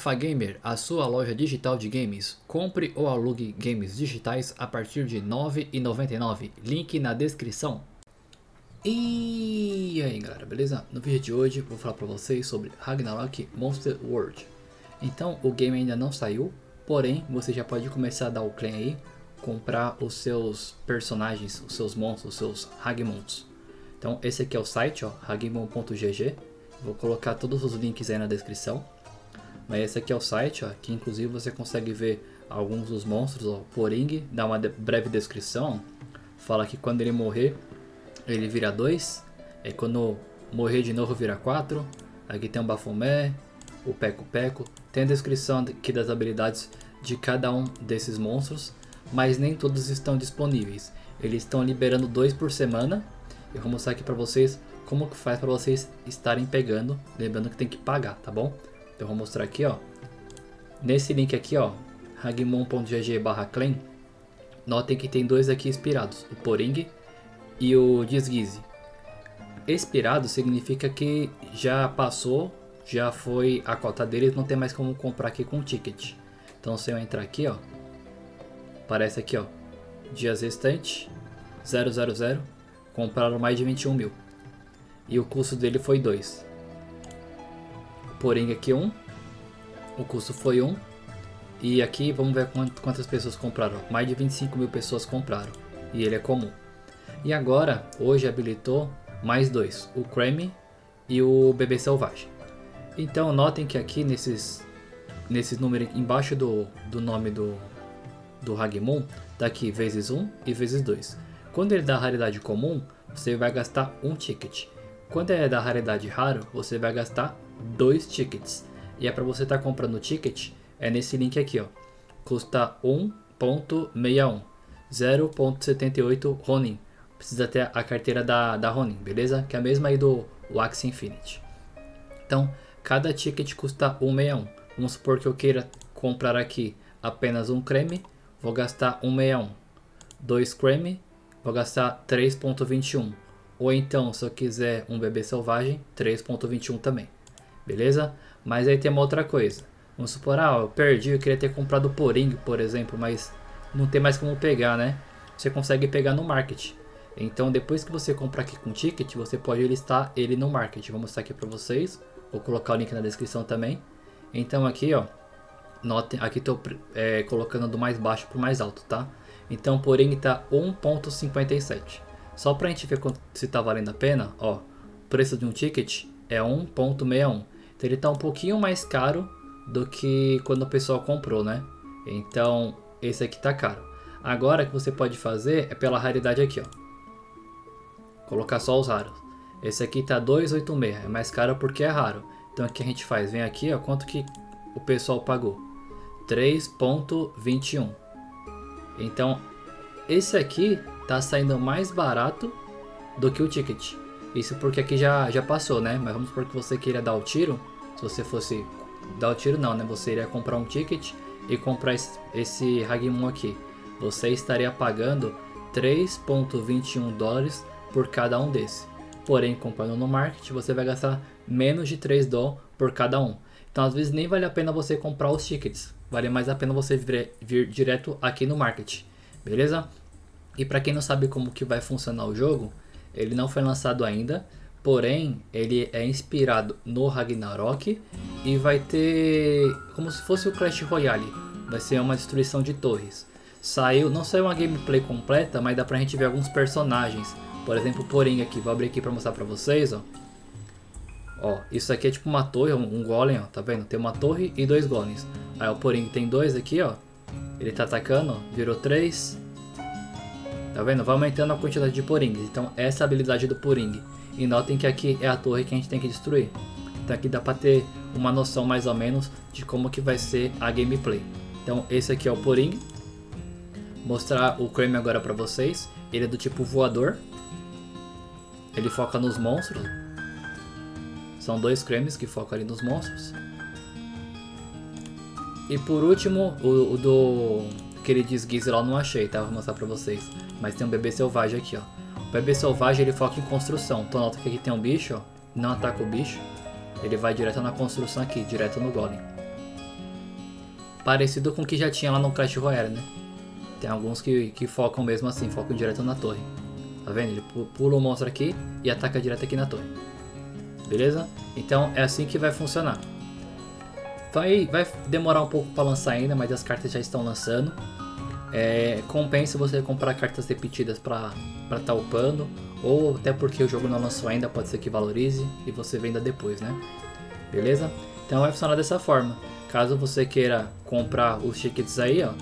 Fagamer, a sua loja digital de games. Compre ou alugue games digitais a partir de R$ 9,99. Link na descrição. E aí galera, beleza? No vídeo de hoje vou falar para vocês sobre Ragnarok Monster World. Então o game ainda não saiu, porém você já pode começar a dar o claim aí, comprar os seus personagens, os seus monstros, os seus Hagmons. Então esse aqui é o site, ó, hagmon.gg. Vou colocar todos os links aí na descrição. Mas esse aqui é o site, ó, que inclusive você consegue ver alguns dos monstros, ó. Poring, dá uma breve descrição, fala que quando ele morrer, ele vira 2, e quando morrer de novo vira 4, aqui tem o Baphomet, o Peco Peco, tem a descrição aqui das habilidades de cada um desses monstros, mas nem todos estão disponíveis, eles estão liberando 2 por semana, eu vou mostrar aqui pra vocês como que faz para vocês estarem pegando, lembrando que tem que pagar, tá bom? Então eu vou mostrar aqui, ó, nesse link aqui, ó, hagmon.gg/claim, notem que tem dois aqui expirados, o Poring e o Disguise. Expirado significa que já passou, já foi a cota deles, não tem mais como comprar aqui com ticket. Então se eu entrar aqui, ó, aparece aqui, ó, dias restantes, 000, compraram mais de 21 mil. E o custo dele foi 2. Poring aqui 1, o custo foi 1, e aqui vamos ver quantas pessoas compraram, mais de 25 mil pessoas compraram, e ele é comum. E agora, hoje habilitou mais 2, o Creme e o Bebê Selvagem. Então notem que aqui nesses números embaixo do nome do Hagmon, tá aqui vezes 1 e vezes 2. Quando ele dá raridade comum, você vai gastar 1 ticket. Quando é da raridade raro, você vai gastar 2 tickets. E é para você estar comprando o ticket, é nesse link aqui, ó. Custa 1.61, 0.78 Ronin. Precisa ter a carteira da Ronin, beleza? Que é a mesma aí do Axie Infinity. Então, cada ticket custa 1.61. Vamos supor que eu queira comprar aqui apenas um creme, vou gastar 1.61. 2 creme, vou gastar 3.21. Ou então, se eu quiser um bebê selvagem, 3.21 também. Beleza? Mas aí tem uma outra coisa. Vamos supor, eu perdi, eu queria ter comprado o Poring, por exemplo, mas não tem mais como pegar, né? Você consegue pegar no market. Então, depois que você comprar aqui com ticket, você pode listar ele no market. Vou mostrar aqui para vocês. Vou colocar o link na descrição também. Então, aqui, ó, notem, aqui estou colocando do mais baixo para o mais alto, tá? Então, o Poring está 1.57. Só pra gente ver se tá valendo a pena, ó, o preço de um ticket é 1.61. Então ele tá um pouquinho mais caro do que quando o pessoal comprou, né? Então esse aqui tá caro. Agora o que você pode fazer é pela raridade aqui, ó. Colocar só os raros. Esse aqui tá 286, é mais caro porque é raro. Então o que a gente faz? Vem aqui, ó, quanto que o pessoal pagou? 3.21. Então esse aqui tá saindo mais barato do que o ticket. Isso porque aqui já passou, né? Mas vamos supor que você queira dar o tiro. Se você fosse dar o tiro, não, né? Você iria comprar um ticket e comprar esse Hagmon aqui. Você estaria pagando 3.21 dólares por cada um desse. Porém, comprando no market, você vai gastar menos de 3 dólares por cada um. Então, às vezes, nem vale a pena você comprar os tickets. Vale mais a pena você vir direto aqui no market. Beleza? E para quem não sabe como que vai funcionar o jogo, ele não foi lançado ainda, porém ele é inspirado no Ragnarok e vai ter como se fosse o Clash Royale, vai ser uma destruição de torres. Não saiu uma gameplay completa, mas dá pra gente ver alguns personagens, por exemplo o Poring aqui, vou abrir aqui pra mostrar pra vocês, ó. Ó, isso aqui é tipo uma torre, um golem, ó, tá vendo? Tem uma torre e 2 golems. Aí o Poring tem 2 aqui, ó, ele tá atacando, ó, virou 3. Tá vendo? Vai aumentando a quantidade de Porings. Então essa é a habilidade do Poring. E notem que aqui é a torre que a gente tem que destruir. Então aqui dá pra ter uma noção mais ou menos de como que vai ser a gameplay. Então esse aqui é o Poring. Mostrar o Creme agora pra vocês. Ele é do tipo voador. Ele foca nos monstros. São 2 cremes que focam ali nos monstros. E por último, o do aquele Disguise lá eu não achei, tá? Vou mostrar pra vocês. Mas tem um bebê selvagem aqui, ó. O bebê selvagem ele foca em construção. Então nota que aqui tem um bicho, ó. Não ataca o bicho. Ele vai direto na construção aqui, direto no golem. parecido com o que já tinha lá no Clash Royale, né? Tem alguns que focam mesmo assim, focam direto na torre. Tá vendo? Ele pula o monstro aqui e ataca direto aqui na torre. Beleza? Então é assim que vai funcionar. Vai demorar um pouco para lançar ainda, mas as cartas já estão lançando. Compensa você comprar cartas repetidas para estar upando, ou até porque o jogo não lançou ainda, pode ser que valorize e você venda depois, né? Beleza? Então vai funcionar dessa forma. Caso você queira comprar os tickets aí, ó,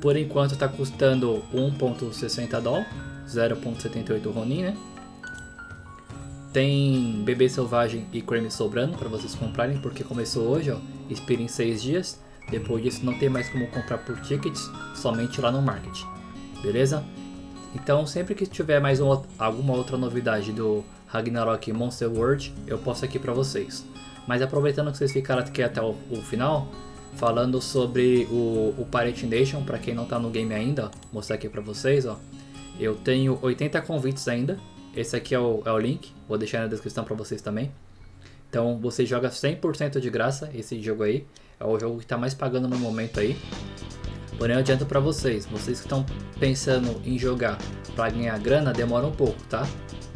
por enquanto tá custando 1.60 doll, 0.78 Ronin, né? Tem bebê selvagem e creme sobrando para vocês comprarem, porque começou hoje, ó, expira em 6 dias. Depois disso não tem mais como comprar por tickets, somente lá no market. Beleza? Então sempre que tiver mais alguma outra novidade do Ragnarok Monster World, eu posto aqui para vocês. Mas aproveitando que vocês ficaram aqui até o final, falando sobre o Pirate Nation, para quem não tá no game ainda, ó, mostrar aqui para vocês, ó. Eu tenho 80 convites ainda. Esse aqui é o link, vou deixar na descrição para vocês também. Então você joga 100% de graça esse jogo aí. É o jogo que está mais pagando no momento aí. Porém eu adianto para vocês que estão pensando em jogar para ganhar grana, demora um pouco, tá?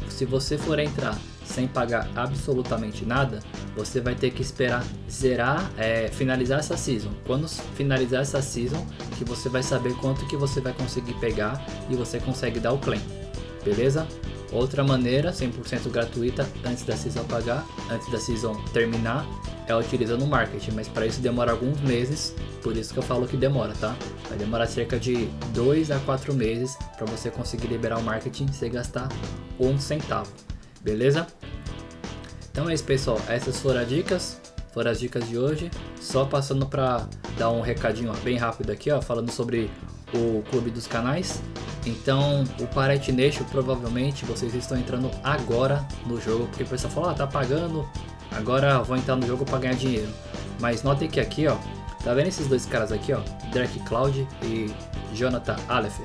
Se você for entrar sem pagar absolutamente nada, você vai ter que esperar zerar, finalizar essa season. Quando finalizar essa season, que você vai saber quanto que você vai conseguir pegar e você consegue dar o claim. Beleza? Outra maneira, 100% gratuita, antes da season terminar, é utilizando o marketing, mas para isso demora alguns meses, por isso que eu falo que demora, tá? Vai demorar cerca de 2 a 4 meses para você conseguir liberar o marketing sem gastar 1 centavo, beleza? Então é isso, pessoal, essas foram as dicas de hoje, só passando para dar um recadinho bem rápido aqui, ó, falando sobre o clube dos canais. Então o Pirate Nation, provavelmente vocês estão entrando agora no jogo, porque o pessoal fala, tá pagando, agora vou entrar no jogo para ganhar dinheiro. Mas notem que aqui, ó, tá vendo esses dois caras aqui, ó, Drake Cloud e Jonathan Aleph.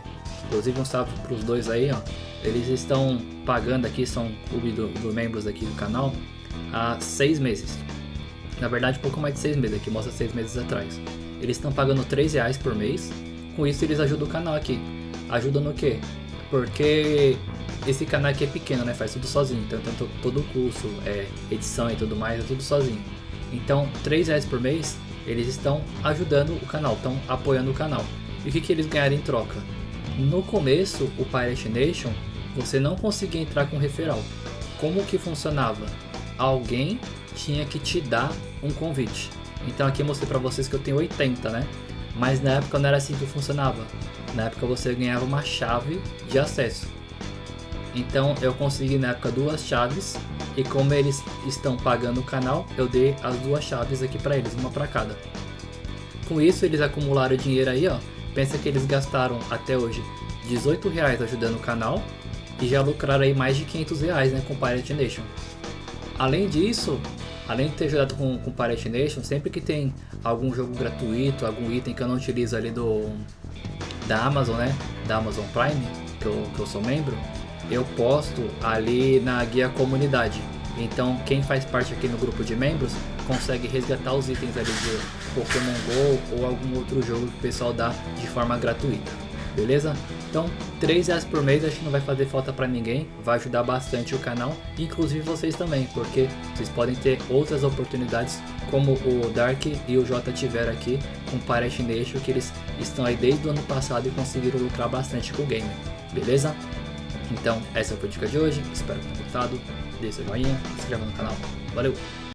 Inclusive um salve pros dois aí, ó. Eles estão pagando aqui, são clube do membros aqui do canal, há 6 meses. Na verdade um pouco mais de 6 meses, aqui mostra 6 meses atrás. Eles estão pagando R$3 por mês, com isso eles ajudam o canal aqui. Ajuda no que? Porque esse canal aqui é pequeno, né? Faz tudo sozinho. Então todo o curso, edição e tudo mais, é tudo sozinho. Então R$3 por mês, eles estão ajudando o canal, estão apoiando o canal. E o que eles ganharam em troca? No começo, o Pirate Nation, você não conseguia entrar com referral. Como que funcionava? Alguém tinha que te dar um convite. Então aqui eu mostrei pra vocês que eu tenho 80, né? Mas na época não era assim que funcionava. Na época você ganhava uma chave de acesso. Então eu consegui na época 2 chaves. E como eles estão pagando o canal, eu dei as 2 chaves aqui para eles, uma para cada. Com isso eles acumularam dinheiro aí, ó. Pensa que eles gastaram até hoje R$18 ajudando o canal. E já lucraram aí mais de R$500, né, com Pirate Nation. Além disso, além de ter ajudado com Pirate Nation, sempre que tem algum jogo gratuito, algum item que eu não utilizo ali da Amazon, né? Da Amazon Prime, que eu sou membro, eu posto ali na guia comunidade. Então quem faz parte aqui no grupo de membros consegue resgatar os itens ali de Pokémon GO ou algum outro jogo que o pessoal dá de forma gratuita. Beleza? Então R$3 por mês acho que não vai fazer falta para ninguém, vai ajudar bastante o canal, inclusive vocês também, porque vocês podem ter outras oportunidades como o Dark e o J tiveram aqui com Pirate Nation, que eles estão aí desde o ano passado e conseguiram lucrar bastante com o game, beleza? Então essa foi a dica de hoje, espero que tenham gostado, deixe seu joinha, se inscreva no canal, valeu!